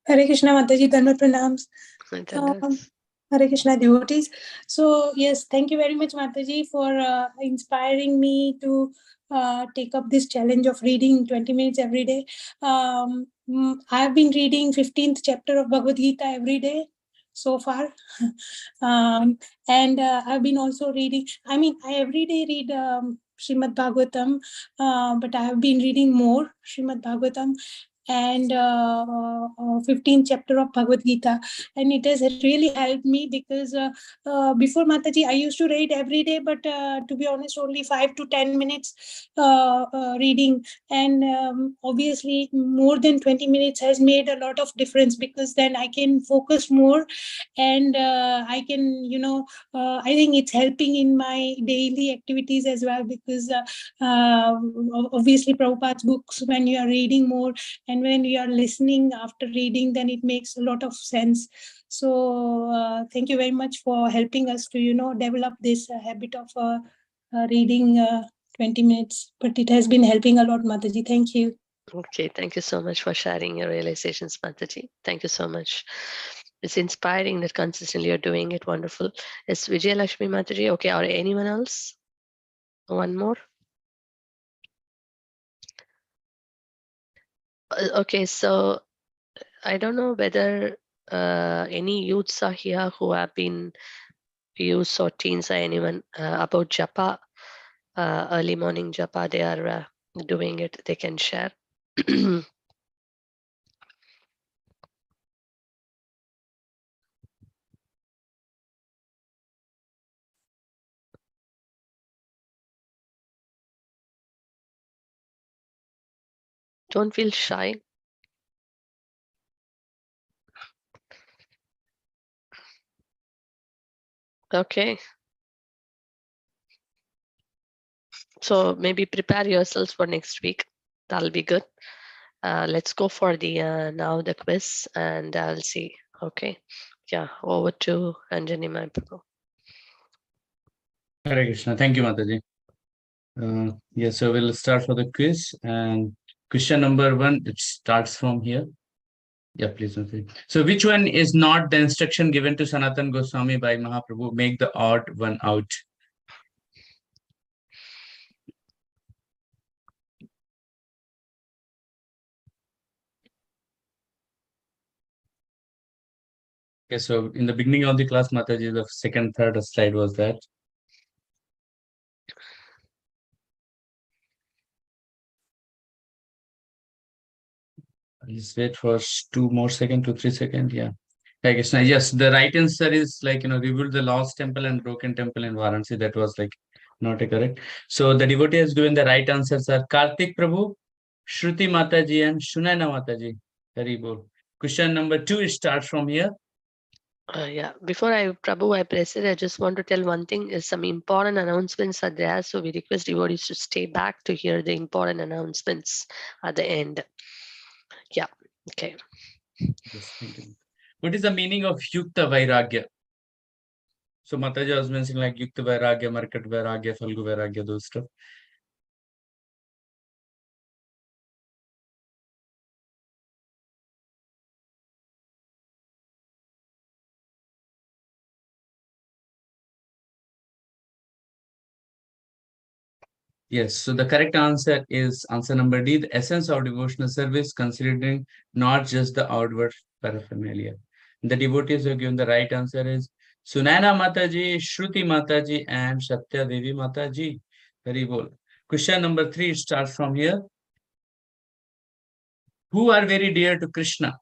Hare Krishna Mataji, Dhanvat Pranams. Dandavat. Hare Krishna devotees. So yes, thank you very much Mataji for inspiring me to take up this challenge of reading 20 minutes every day. I've been reading 15th chapter of Bhagavad Gita every day so far. And I've been also reading, I every day read Srimad Bhagavatam, but I have been reading more Srimad Bhagavatam and 15th chapter of Bhagavad Gita, and it has really helped me because before Mataji I used to read every day, but to be honest only 5 to 10 minutes reading, and obviously more than 20 minutes has made a lot of difference because then I can focus more and I can I think it's helping in my daily activities as well because obviously Prabhupada's books, when you are reading more and when you are listening after reading, then it makes a lot of sense. So thank you very much for helping us to develop this habit of reading 20 minutes, but it has been helping a lot, Mataji. Thank you. Okay, thank you so much for sharing your realizations, Mataji. Thank you so much. It's inspiring that consistently you're doing it. Wonderful. Is Vijay Lakshmi Mataji okay, or anyone else? One more. Okay, so I don't know whether any youths are here who have been youths or teens or anyone about japa, early morning japa. They are doing it. They can share. Don't feel shy. Okay. So maybe prepare yourselves for next week. That'll be good. Let's go for the now the quiz, and I'll see. Okay. Yeah. Over to Anjani Maipuro. Hare Krishna. Thank you, Mataji. Yes, so we'll start for the quiz. And question number 1, it starts from here. Yeah, please. Mataji. So which one is not the instruction given to Sanatan Goswami by Mahaprabhu? Make the odd one out. Okay, so in the beginning of the class, Mataji, the second, third slide was that. Let's wait for 2 more seconds, 2, 3 seconds. Yeah. Hare Krishna. Yes, the right answer is rebuild the lost temple and broken temple in Varanasi. That was not a correct. So the devotee has given the right answers are Kartik Prabhu, Shruti Mataji, and Shunana Mataji. Very good. Question number 2, it starts from here. Yeah, before I press it, I just want to tell one thing is some important announcements are there. So we request devotees to stay back to hear the important announcements at the end. Yeah, okay. Yes, thank you. What is the meaning of Yukta Vairagya? So Mataji was mentioning Yukta Vairagya, Markat Vairagya, Falgu Vairagya, those stuff. Yes, so the correct answer is answer number D, the essence of devotional service, considering not just the outward paraphernalia. The devotees who have given the right answer is Sunana Mataji, Shruti Mataji, and Satya Devi Mataji. Very good. Question number 3 starts from here. Who are very dear to Krishna?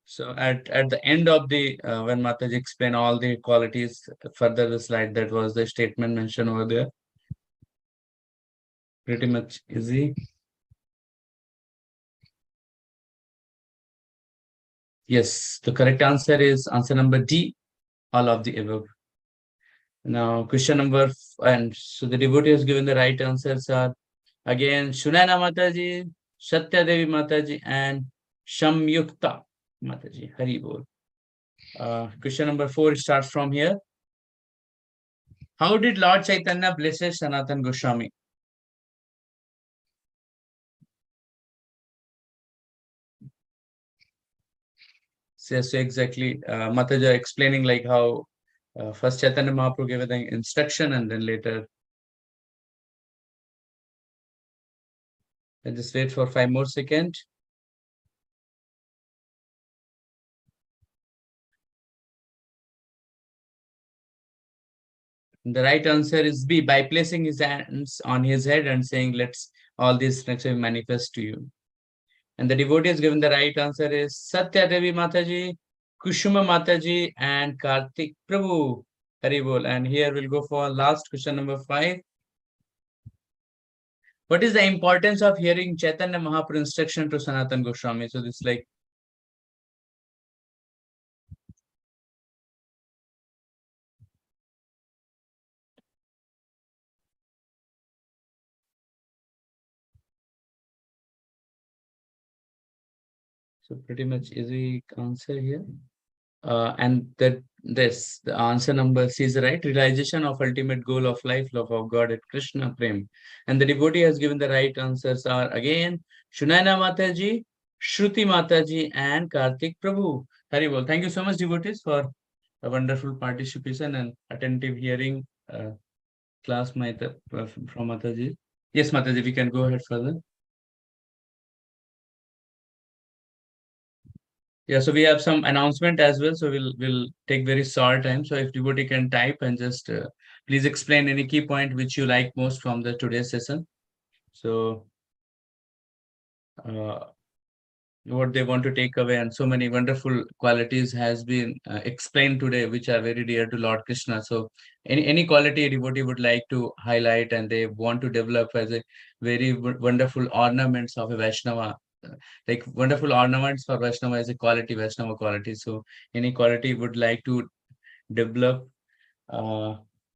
So at the end of the when Mataji explained all the qualities, further the slide, that was the statement mentioned over there. Pretty much easy. Yes, the correct answer is answer number D, all of the above. Now, question number, and so the devotee has given the right answers are again Shunana Mataji, Satya Devi Mataji, and Shamyukta Mataji. Hari Bol. Question number 4 starts from here. How did Lord Chaitanya bless Sanatan Goswami? So exactly, Mataji explaining like how first Chaitanya Mahaprabhu gave the instruction and then later. I'll just wait for 5 more seconds. The right answer is B, by placing his hands on his head and saying, let's all these structures manifest to you. And the devotee has given the right answer is Satya Devi Mataji, Kushuma Mataji, and Kartik Prabhu. Hari Bol. And here we'll go for last question number 5. What is the importance of hearing Chaitanya Mahaprabhu instruction to Sanatan Goswami? So this like so pretty much easy answer here. And the answer number C is right. Realization of ultimate goal of life, love of God at Krishna Prem. And the devotee has given the right answers are again Shunana Mataji, Shruti Mataji, and Kartik Prabhu. Hari Bol. Thank you so much, devotees, for a wonderful participation and attentive hearing class from Mataji. Yes, Mataji, we can go ahead further. Yeah, so we have some announcement as well. So we'll take very short time. So if devotee can type and just please explain any key point which you like most from the today's session. So what they want to take away, and so many wonderful qualities has been explained today, which are very dear to Lord Krishna. So any quality a devotee would like to highlight and they want to develop as a very wonderful ornaments of a Vaishnava, like wonderful ornaments for Vaishnava as a quality, Vaishnava quality. So any quality would like to develop,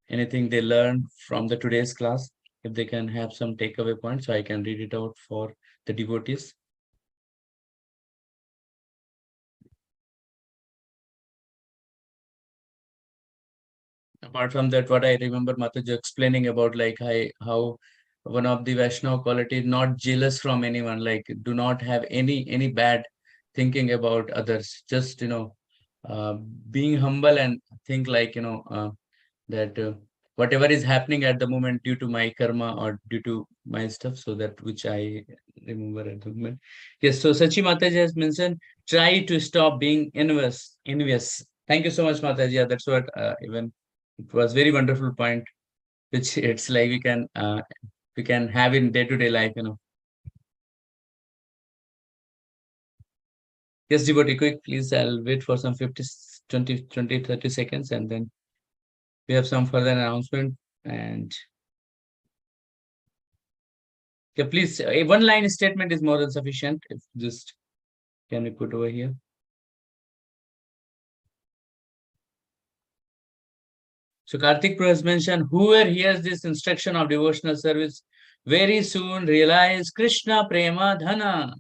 anything they learned from the today's class, if they can have some takeaway points, so I can read it out for the devotees. Apart from that, what I remember Mataji explaining about like how one of the Vaishnava quality is not jealous from anyone, like do not have any bad thinking about others, just being humble and think like that whatever is happening at the moment due to my karma or due to my stuff, so that which I remember at the moment. Yes, so Sachi Mataji has mentioned, try to stop being envious. Thank you so much, Mataji. Yeah, that's what even it was very wonderful point, which it's like we can have in day-to-day life, Yes, devotee, quick, please. I'll wait for some 30 seconds, and then we have some further announcement. And yeah, please, a one-line statement is more than sufficient. If just can we put over here? So Kartik Pro has mentioned, whoever hears this instruction of devotional service very soon realize Krishna Prema Dhana.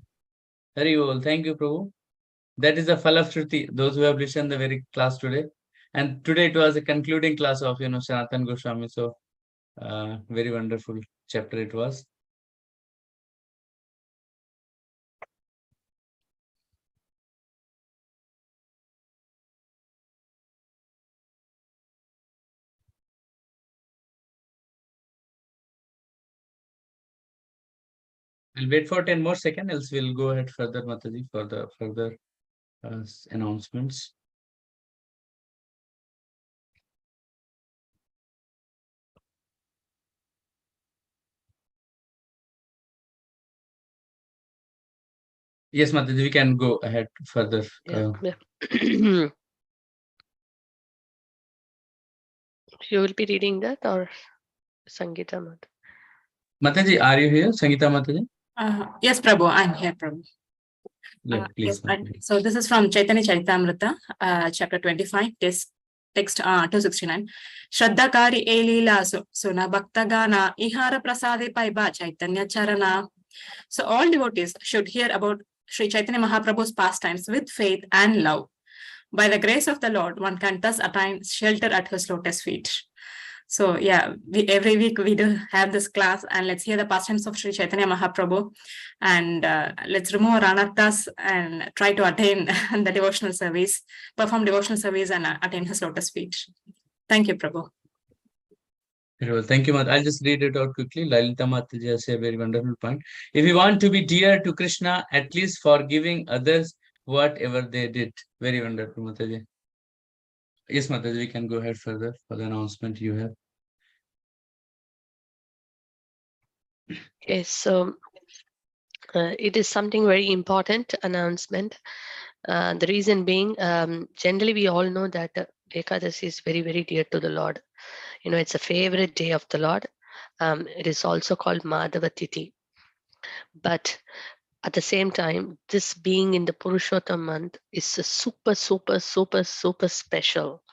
Hari Bol. Thank you, Prabhu. That is the Phala Shruti, those who have listened the very class today. And today it was a concluding class of Sanatan Goswami. So very wonderful chapter it was. We'll wait for 10 more seconds, else we'll go ahead further, Mataji, for the further announcements. Yes, Mataji, we can go ahead further. Yeah. You will be reading that, or Sangeeta Mataji? Mataji, are you here? Sangeeta Mataji? Yes, Prabhu, I'm here, Prabhu. Yeah, please. So this is from Chaitanya Charitamrita, chapter 25, text 269. Shraddhakari e leela suna bhaktagana ihara prasade paiba Chaitanya charana. So all devotees should hear about Sri Chaitanya Mahaprabhu's pastimes with faith and love. By the grace of the Lord, one can thus attain shelter at his lotus feet. So yeah, every week we do have this class, and let's hear the pastimes of Sri Chaitanya Mahaprabhu, and let's remove our anarthas and try to attain the devotional service, perform devotional service, and attain his lotus feet. Thank you, Prabhu. Very well. Thank you, Mata. I'll just read it out quickly. Lalita Mataji has a very wonderful point. If you want to be dear to Krishna, at least forgiving others whatever they did. Very wonderful, Mataji. Yes, Mataji, we can go ahead further for the announcement you have. Okay, so it is something very important announcement. The reason being, generally we all know that Ekadasi is very, very dear to the Lord. You know, it's a favorite day of the Lord. It is also called Madhava Tithi. But at the same time, this being in the Purushottam month is a super, super, super, super special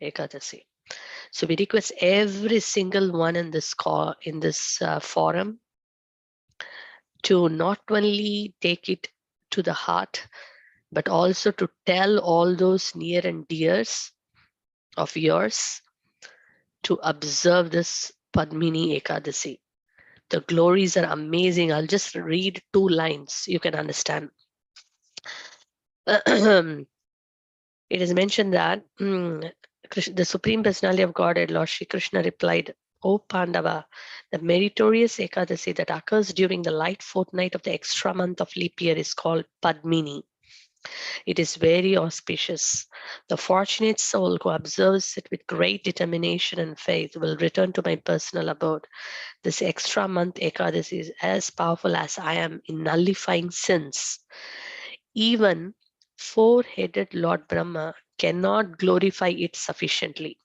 Ekadasi. So we request every single one in this call, in this forum, to not only take it to the heart, but also to tell all those near and dears of yours to observe this Padmini Ekadasi. The glories are amazing. I'll just read 2 lines. You can understand. It is mentioned that the Supreme Personality of Godhead, Lord Shri Krishna, replied, O Pandava, the meritorious Ekadasi that occurs during the light fortnight of the extra month of leap year is called Padmini. It is very auspicious. The fortunate soul who observes it with great determination and faith will return to my personal abode. This extra month Ekadasi is as powerful as I am in nullifying sins. Even 4-headed Lord Brahma cannot glorify it sufficiently.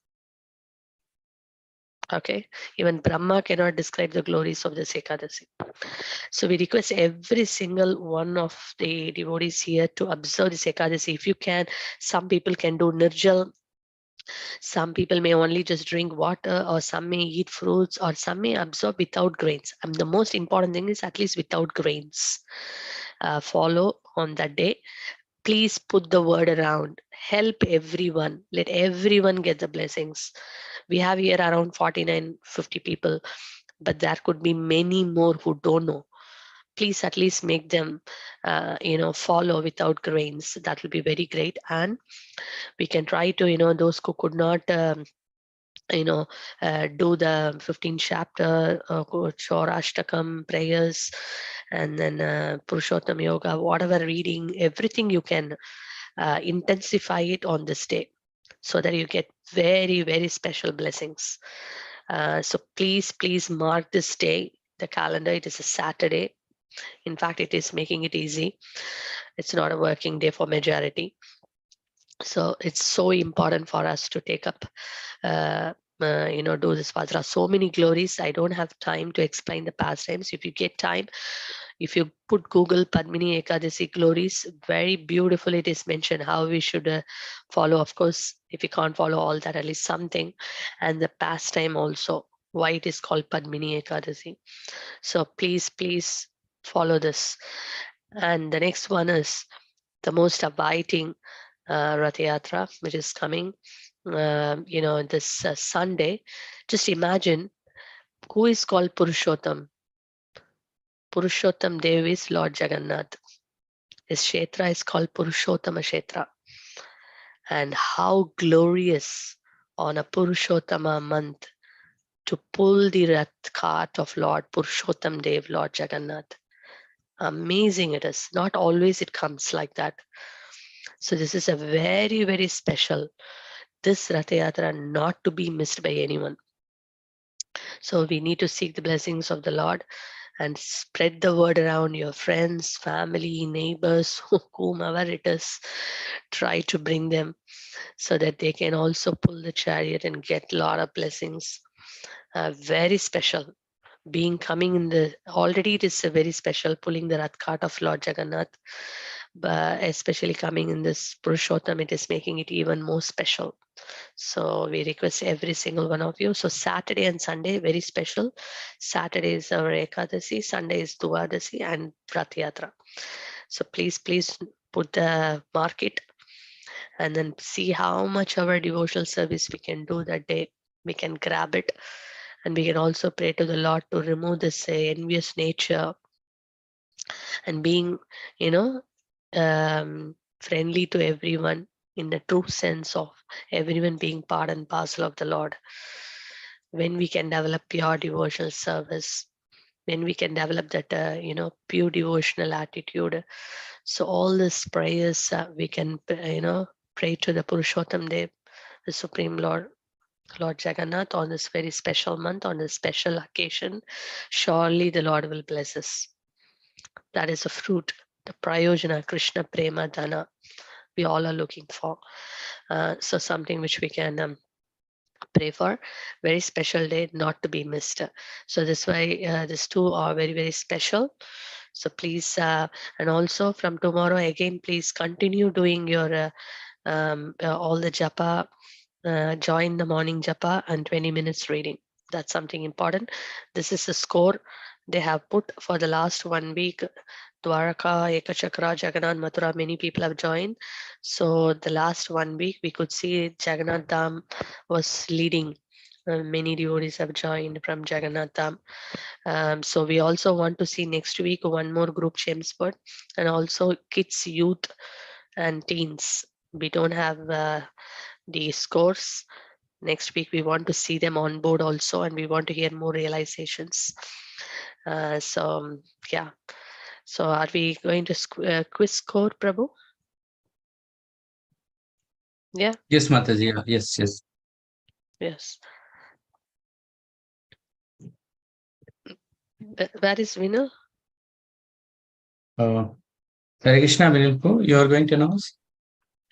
Okay, even Brahma cannot describe the glories of this Ekadasi. So we request every single one of the devotees here to observe this Ekadasi. If you can, some people can do Nirjal, some people may only just drink water, or some may eat fruits, or some may absorb without grains. And the most important thing is at least without grains. Follow on that day. Please put the word around. Help everyone. Let everyone get the blessings. We have here around 49-50 people, but there could be many more who don't know. Please at least make them, follow without grains. That will be very great. And we can try to, those who could not, do the 15th chapter or Ashtakam prayers, and then Purushottam Yoga, whatever reading, everything you can intensify it on this day so that you get very, very special blessings. So please mark this day, the calendar. It is a Saturday. In fact, it is making it easy. It's not a working day for majority. So it's so important for us to take up, do this Vajra. So many glories. I don't have time to explain the pastimes. If you get time, if you put Google Padmini Ekadasi glories, very beautiful it is mentioned how we should follow. Of course, if you can't follow all that, at least something. And the pastime also, why it is called Padmini Ekadasi. So please follow this. And the next one is the most abiding Rath Yatra, which is coming, this Sunday. Just imagine who is called Purushottam. Purushottam Dev is Lord Jagannath. His Kshetra is called Purushottama Kshetra. And how glorious on a Purushottama month to pull the Rath cart of Lord Purushottam Dev, Lord Jagannath. Amazing it is. Not always it comes like that. So this is a very, very special, this Rath Yatra not to be missed by anyone. So we need to seek the blessings of the Lord and spread the word around your friends, family, neighbors, whomever it is. Try to bring them so that they can also pull the chariot and get a lot of blessings. Very special, being coming in the, already it is a very special pulling the Rath cart of Lord Jagannath, but especially coming in this Purushottam, it is making it even more special. So we request every single one of you. So Saturday and Sunday, very special. Saturday is our Ekadasi, Sunday is Dvadasi and Rath Yatra. So please put the market and then see how much our devotional service we can do that day. We can grab it, and we can also pray to the Lord to remove this envious nature and being, you know, friendly to everyone in the true sense of everyone being part and parcel of the Lord. When we can develop pure devotional service, when we can develop that, pure devotional attitude. So all these prayers we can, pray to the Purushottam Dev, the Supreme Lord, Lord Jagannath, on this very special month, on this special occasion. Surely the Lord will bless us. That is a fruit, the Prayojana, Krishna Prema Dana, we all are looking for. So something which we can pray for. Very special day, not to be missed. So this why these two are very, very special. So please, and also from tomorrow again, please continue doing your all the japa, join the morning japa and 20 minutes reading. That's something important. This is the score they have put for the last 1 week. Dwaraka, Ekachakra, Jagannath, Mathura, many people have joined. So the last 1 week, we could see Jagannath Dham was leading. Many devotees have joined from Jagannath Dham. So we also want to see next week one more group Chelmsford, and also kids, youth, and teens. We don't have the scores. Next week we want to see them on board also, and we want to hear more realizations. So yeah. So are we going to quiz score, Prabhu? Yeah. Yes, Mataji. Yeah. Yes, yes. Yes. Where is winner? Hare Krishna, Vinilpu, you are going to announce?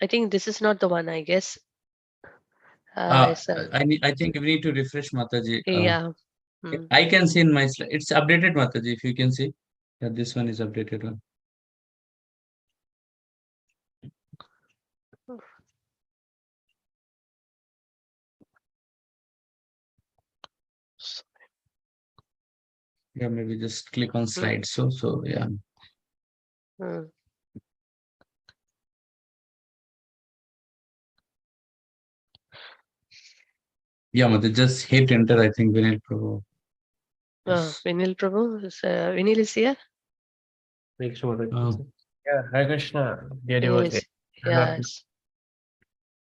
I think this is not the one, I guess. I think we need to refresh, Mataji. Yeah. I can see in my slide. It's updated, Mataji, if you can see. Yeah, this one is updated one. Yeah, maybe just click on slide. So yeah. Yeah, Mataji, just hit enter, I think, Vinil Prabhu. Yes. Vinil Prabhu, Vinil is here? Yeah, Hare Krishna, dear devotee. Yes.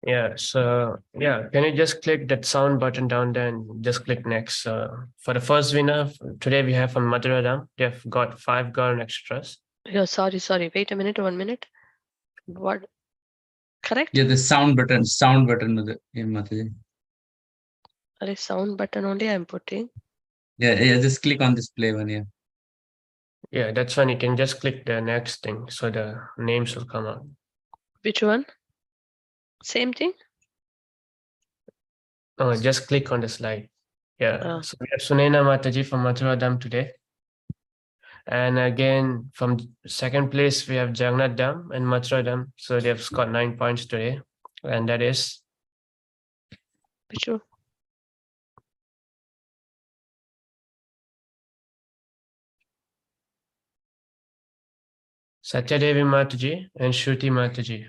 Yeah, so yeah, can you just click that sound button down there and just click next? For the first winner, today we have from Mathura Dham. They have got 5 Garan extras. Yeah, sorry. Wait a minute, 1 minute. What? Correct? Yeah, the sound button, Mataji. Sound button only I'm putting. Yeah, just click on this play one, yeah. Yeah, that's when you can just click the next thing, so the names will come out. Which one? Same thing? Oh, just click on the slide. Yeah, so we have Sunena Mataji from Mathura Dham today. And again, from second place, we have Jagannath Dham and Mathura Dham. So they have scored 9 points today. And that is? Which one? Satyadevi Mataji and Shruti Mataji.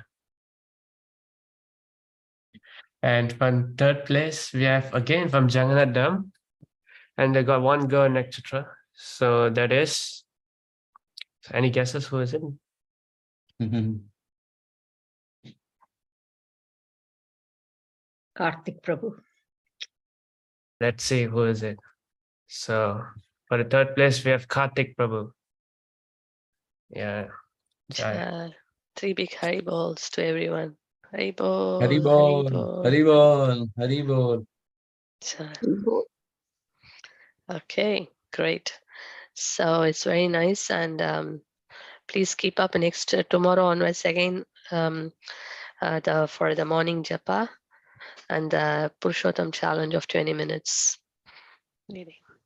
And from third place, we have again from Jagannath Dham. And they got 1 girl Nakshatra. So that is, any guesses who is it? Karthik Prabhu. Let's see who is it. So for the third place, we have Karthik Prabhu. Yeah. 3 big Hari balls to everyone. Hari ball. Hari ball. Hari ball. Hari ball. Okay, great. So it's very nice, and please keep up next tomorrow onwards again for the morning japa and the Purushottam challenge of 20 minutes.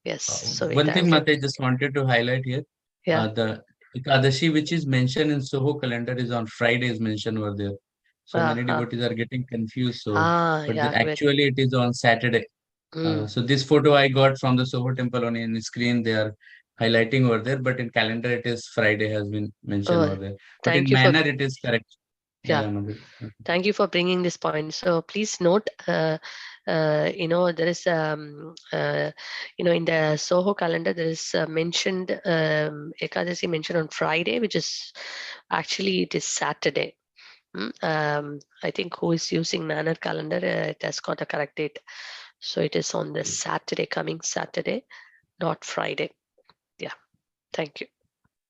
Yes. So we One thing, thank Mate, you. I just wanted to highlight here. Yeah. The Ekadashi, which is mentioned in Soho calendar, is on Fridays mentioned over there. So many devotees are getting confused. So, but Yeah. actually, it is on Saturday. So this photo I got from the Soho temple on the screen. They are highlighting over there, but in calendar it is Friday has been mentioned over there. But in Thank you for manner it is correct. Yeah. Madhu. Thank you for bringing this point. So please note, there is, in the Soho calendar, there is mentioned Ekadasi mentioned on Friday, which is actually it is Saturday. I think who is using manner calendar, it has got a correct date. So it is on the Saturday, coming Saturday, not Friday. Yeah. Thank you.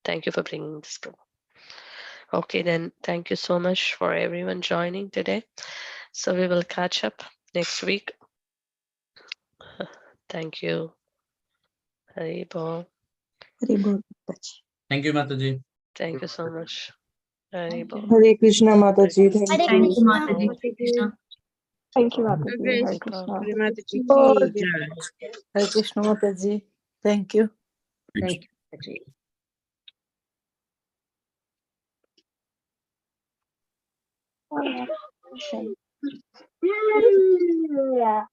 Thank you for bringing this problem. Okay, then thank you so much for everyone joining today. So we will catch up next week. Thank you. Hari Bol. Thank you, Mataji. Thank you so much. Hari Bol. Hare Krishna, Mataji. Thank Hare you. Krishna. Thank you, Mataji. Hare Krishna. Hare Krishna, Mataji. Thank you. Thank you, Mataji. Yeah.